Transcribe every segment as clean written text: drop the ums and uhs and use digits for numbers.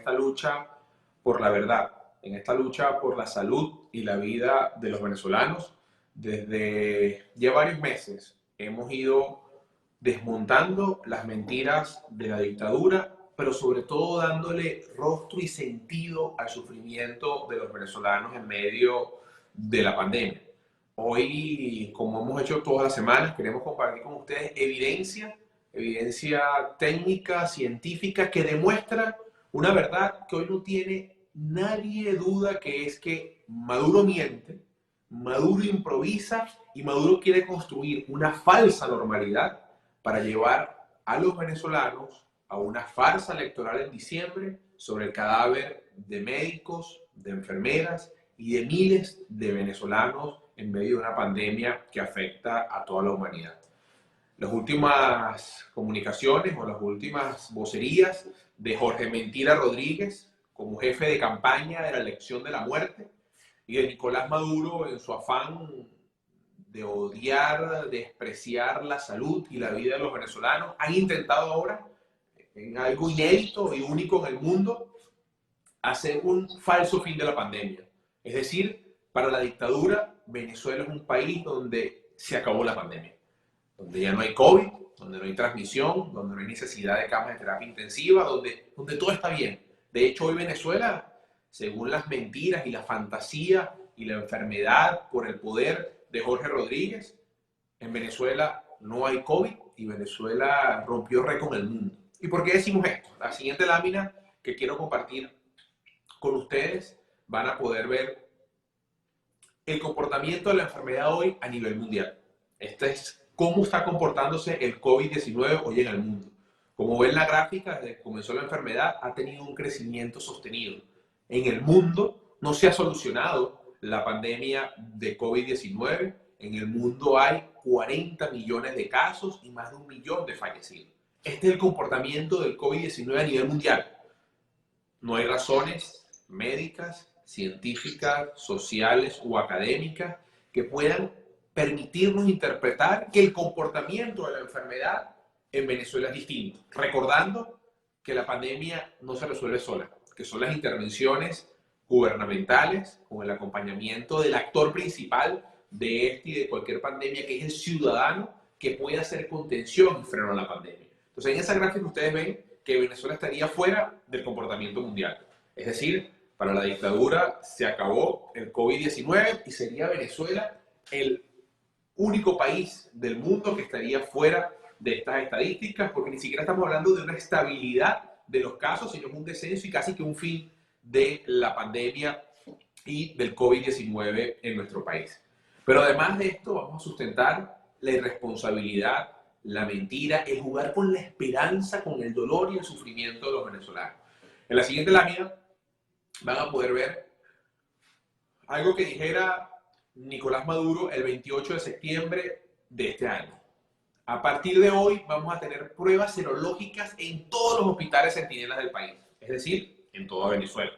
esta lucha por la verdad, en esta lucha por la salud y la vida de los venezolanos. Desde ya varios meses hemos ido desmontando las mentiras de la dictadura, pero sobre todo dándole rostro y sentido al sufrimiento de los venezolanos en medio de la pandemia. Hoy, como hemos hecho todas las semanas, queremos compartir con ustedes evidencia técnica, científica, que demuestra una verdad que hoy no tiene nadie duda, que es que Maduro miente, Maduro improvisa y Maduro quiere construir una falsa normalidad para llevar a los venezolanos a una farsa electoral en diciembre sobre el cadáver de médicos, de enfermeras y de miles de venezolanos en medio de una pandemia que afecta a toda la humanidad. Las últimas comunicaciones o las últimas vocerías de Jorge Mentira Rodríguez como jefe de campaña de la elección de la muerte y de Nicolás Maduro en su afán de odiar, de despreciar la salud y la vida de los venezolanos, han intentado ahora, en algo inédito y único en el mundo, hacer un falso fin de la pandemia. Es decir, para la dictadura, Venezuela es un país donde se acabó la pandemia, donde ya no hay COVID, donde no hay transmisión, donde no hay necesidad de camas de terapia intensiva, donde todo está bien. De hecho, hoy Venezuela, según las mentiras y la fantasía y la enfermedad por el poder de Jorge Rodríguez, en Venezuela no hay COVID y Venezuela rompió récord en el mundo. ¿Y por qué decimos esto? La siguiente lámina que quiero compartir con ustedes van a poder ver el comportamiento de la enfermedad hoy a nivel mundial. Este es cómo está comportándose el COVID-19 hoy en el mundo. Como ven la gráfica, desde que comenzó la enfermedad ha tenido un crecimiento sostenido. En el mundo no se ha solucionado la pandemia de COVID-19. En el mundo hay 40 millones de casos y más de 1 millón de fallecidos. Este es el comportamiento del COVID-19 a nivel mundial. No hay razones médicas, científicas, sociales o académicas que puedan permitirnos interpretar que el comportamiento de la enfermedad en Venezuela es distinto. Recordando que la pandemia no se resuelve sola, que son las intervenciones gubernamentales con el acompañamiento del actor principal de este y de cualquier pandemia, que es el ciudadano, que puede hacer contención y freno a la pandemia. Entonces, en esa gráfica ustedes ven que Venezuela estaría fuera del comportamiento mundial. Es decir, para la dictadura se acabó el COVID-19 y sería Venezuela el único país del mundo que estaría fuera de estas estadísticas, porque ni siquiera estamos hablando de una estabilidad de los casos, sino un descenso y casi que un fin de la pandemia y del COVID-19 en nuestro país. Pero además de esto, vamos a sustentar la irresponsabilidad, la mentira, el jugar con la esperanza, con el dolor y el sufrimiento de los venezolanos. En la siguiente lámina van a poder ver algo que dijera Nicolás Maduro el 28 de septiembre de este año. A partir de hoy vamos a tener pruebas serológicas en todos los hospitales centinelas del país, es decir, en toda Venezuela.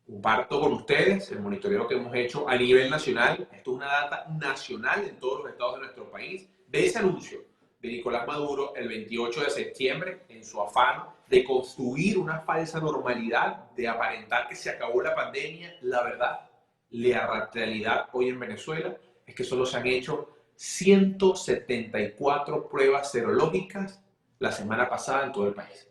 Comparto con ustedes el monitoreo que hemos hecho a nivel nacional. Esto es una data nacional en todos los estados de nuestro país, de ese anuncio de Nicolás Maduro el 28 de septiembre en su afán de construir una falsa normalidad, de aparentar que se acabó la pandemia. La verdad, la realidad hoy en Venezuela es que solo se han hecho 174 pruebas serológicas la semana pasada en todo el país.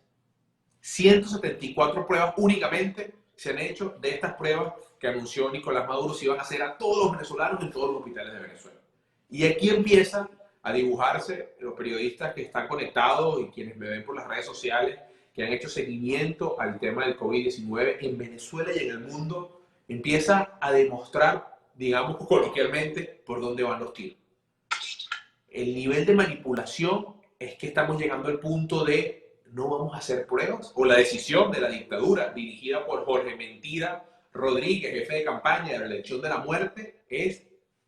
174 pruebas únicamente se han hecho de estas pruebas que anunció Nicolás Maduro se iban a hacer a todos los venezolanos en todos los hospitales de Venezuela. Y aquí empiezan a dibujarse los periodistas que están conectados y quienes me ven por las redes sociales, que han hecho seguimiento al tema del COVID-19 en Venezuela y en el mundo, empieza a demostrar, digamos coloquialmente, por dónde van los tiros. El nivel de manipulación es que estamos llegando al punto de no vamos a hacer pruebas, o la decisión de la dictadura dirigida por Jorge Mentira Rodríguez, jefe de campaña de la elección de la muerte, es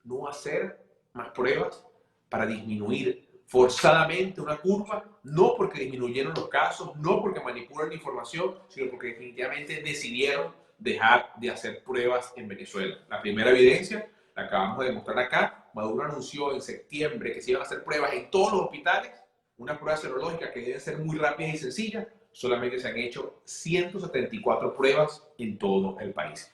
no hacer más pruebas para disminuir forzadamente una curva, no porque disminuyeron los casos, no porque manipulan la información, sino porque definitivamente decidieron dejar de hacer pruebas en Venezuela. La primera evidencia la acabamos de demostrar acá. Maduro anunció en septiembre que se iban a hacer pruebas en todos los hospitales, unas pruebas serológicas que deben ser muy rápidas y sencillas. solamente se han hecho 174 pruebas en todo el país.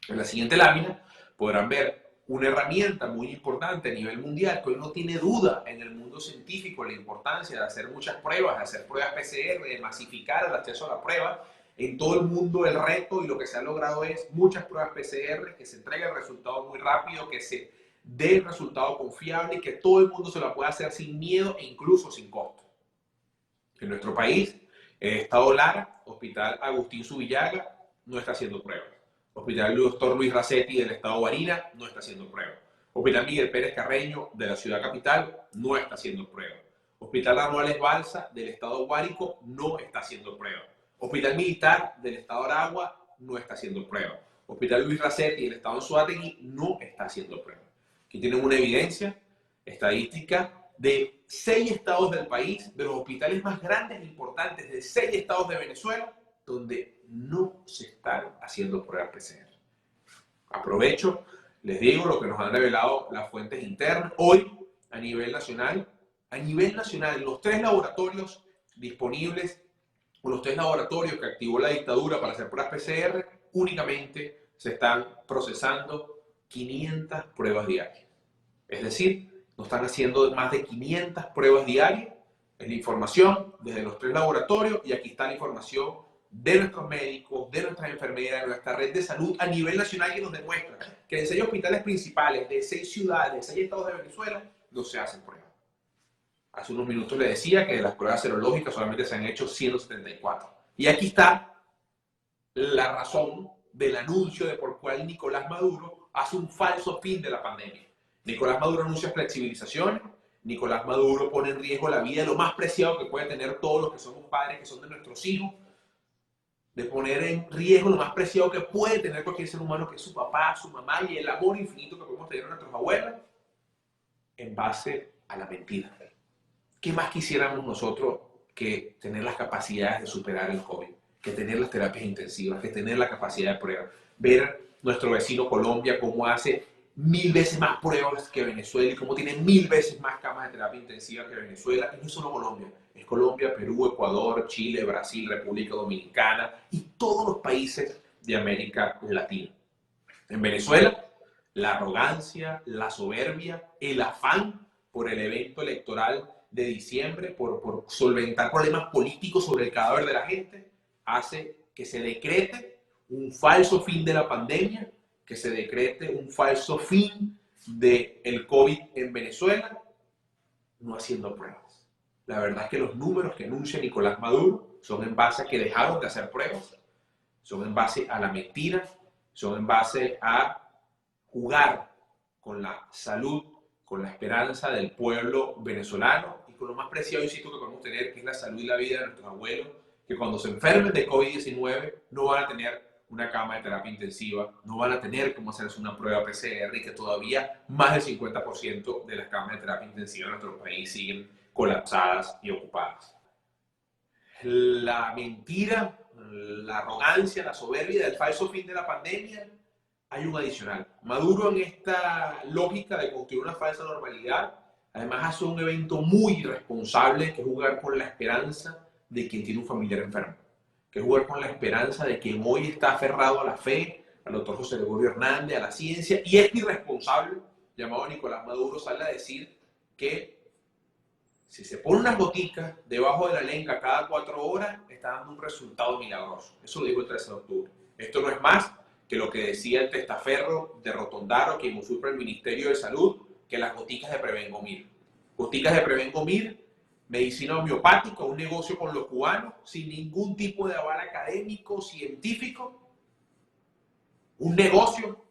En la siguiente lámina podrán ver una herramienta muy importante a nivel mundial, que hoy no tiene duda en el mundo científico la importancia de hacer muchas pruebas, de hacer pruebas PCR, de masificar el acceso a la prueba. En todo el mundo el reto y lo que se ha logrado es muchas pruebas PCR, que se entregue el resultado muy rápido, que se dé el resultado confiable y que todo el mundo se lo pueda hacer sin miedo e incluso sin costo. En nuestro país, el Estado Lara, Hospital Agustín Zubillaga, no está haciendo pruebas. Hospital Dr. Luis Racetti del Estado Guarina no está haciendo pruebas. Hospital Miguel Pérez Carreño de la ciudad capital no está haciendo pruebas. Hospital Anuales Balsa del Estado Guárico no está haciendo pruebas. Hospital Militar del Estado Aragua no está haciendo pruebas. Hospital Luis Racetti del Estado Anzoátegui no está haciendo pruebas. Aquí tienen una evidencia estadística de 6 estados del país, de los hospitales más grandes e importantes de 6 estados de Venezuela, donde no se están haciendo pruebas PCR. Aprovecho, les digo lo que nos han revelado las fuentes internas. Hoy, a nivel nacional, los 3 laboratorios disponibles, o los 3 laboratorios que activó la dictadura para hacer pruebas PCR, únicamente se están procesando 500 pruebas diarias. Es decir, nos están haciendo más de 500 pruebas diarias. Es la información desde los 3 laboratorios y aquí está la información de nuestros médicos, de nuestras enfermeras, de nuestra red de salud a nivel nacional, que nos demuestra que en 6 hospitales principales de 6 ciudades, de 6 estados de Venezuela, no se hacen pruebas. Hace unos minutos les decía que de las pruebas serológicas solamente se han hecho 174. Y aquí está la razón del anuncio de por cuál Nicolás Maduro hace un falso fin de la pandemia. Nicolás Maduro anuncia flexibilizaciones. Nicolás Maduro pone en riesgo la vida de lo más preciado que puede tener todos los que somos padres, que son de nuestros hijos, de poner en riesgo lo más preciado que puede tener cualquier ser humano, que es su papá, su mamá, y el amor infinito que podemos tener a nuestros abuelos, en base a la mentira. ¿Qué más quisiéramos nosotros que tener las capacidades de superar el COVID? Que tener las terapias intensivas, que tener la capacidad de prueba. Ver nuestro vecino Colombia cómo hace 1000 veces más pruebas que Venezuela y cómo tiene 1000 veces más camas de terapia intensiva que Venezuela. Y no es solo Colombia, es Colombia, Perú, Ecuador, Chile, Brasil, República Dominicana y todos los países de América Latina. En Venezuela, la arrogancia, la soberbia, el afán por el evento electoral de diciembre, por solventar problemas políticos sobre el cadáver de la gente, hace que se decrete un falso fin de la pandemia, que se decrete un falso fin del COVID en Venezuela, no haciendo pruebas. La verdad es que los números que anuncia Nicolás Maduro son en base a que dejaron de hacer pruebas, son en base a la mentira, son en base a jugar con la salud, con la esperanza del pueblo venezolano y con lo más preciado, insisto, que podemos tener, que es la salud y la vida de nuestros abuelos, que cuando se enfermen de COVID-19 no van a tener una cama de terapia intensiva, no van a tener cómo hacerse una prueba PCR y que todavía más del 50% de las camas de terapia intensiva en nuestro país siguen colapsadas y ocupadas. La mentira, la arrogancia, la soberbia del falso fin de la pandemia, hay un adicional. Maduro, en esta lógica de construir una falsa normalidad, además hace un evento muy irresponsable, que es jugar con la esperanza de quien tiene un familiar enfermo, que es jugar con la esperanza de quien hoy está aferrado a la fe, al doctor José Gregorio Hernández, a la ciencia, y este irresponsable, llamado Nicolás Maduro, sale a decir que si se pone unas goticas debajo de la lengua cada 4 horas, está dando un resultado milagroso. Eso lo dijo el 13 de octubre. Esto no es más que lo que decía el testaferro de Rotondaro, quien usurpa el Ministerio de Salud, que las goticas de Prevengomir. Goticas de Prevengomir, medicina homeopática, un negocio con los cubanos, sin ningún tipo de aval académico, científico. Un negocio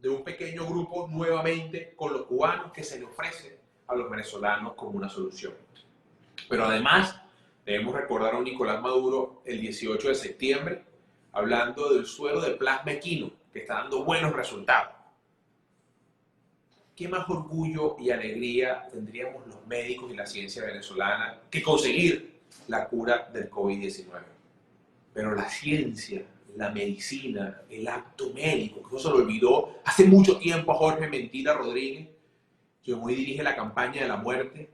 de un pequeño grupo nuevamente con los cubanos que se le ofrece a los venezolanos como una solución. Pero además, debemos recordar a un Nicolás Maduro el 18 de septiembre, hablando del suero de plasma equino, que está dando buenos resultados. ¿Qué más orgullo y alegría tendríamos los médicos y la ciencia venezolana que conseguir la cura del COVID-19? Pero la ciencia, la medicina, el acto médico, que no se lo olvidó hace mucho tiempo a Jorge Mentira Rodríguez, quien hoy dirige la campaña de la muerte,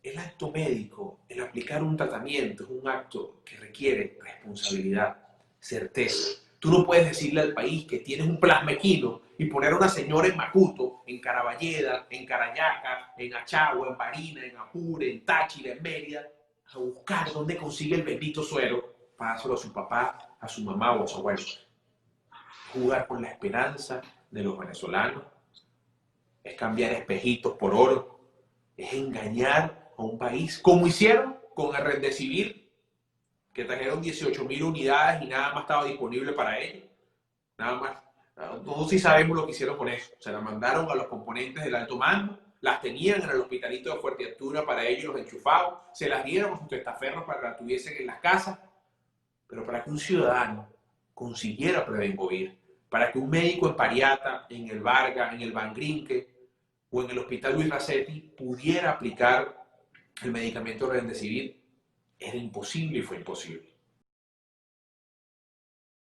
el acto médico, el aplicar un tratamiento, es un acto que requiere responsabilidad, certeza. Tú no puedes decirle al país que tienes un plasmequino y poner a una señora en Macuto, en Caraballeda, en Carayaca, en Achagua, en Barina, en Apure, en Táchira, en Mérida, a buscar dónde consigue el bendito suero para dárselo a su papá, a su mamá o a su abuelo. Jugar con la esperanza de los venezolanos es cambiar espejitos por oro, es engañar a un país, como hicieron con el Remdesivir, que trajeron 18.000 unidades y nada más estaba disponible para ellos. Nada más. Todos sí sabemos lo que hicieron con eso. Se la mandaron a los componentes del alto mando, las tenían en el hospitalito de Fuerteventura para ellos, los enchufados, se las dieron a sus testaferros para que las tuviesen en las casas, pero para que un ciudadano consiguiera Prevengovir, para que un médico en Pariata, en el Vargas, en el Bangrinque o en el Hospital Luis Racetti pudiera aplicar el medicamento Remdesivir, era imposible y fue imposible.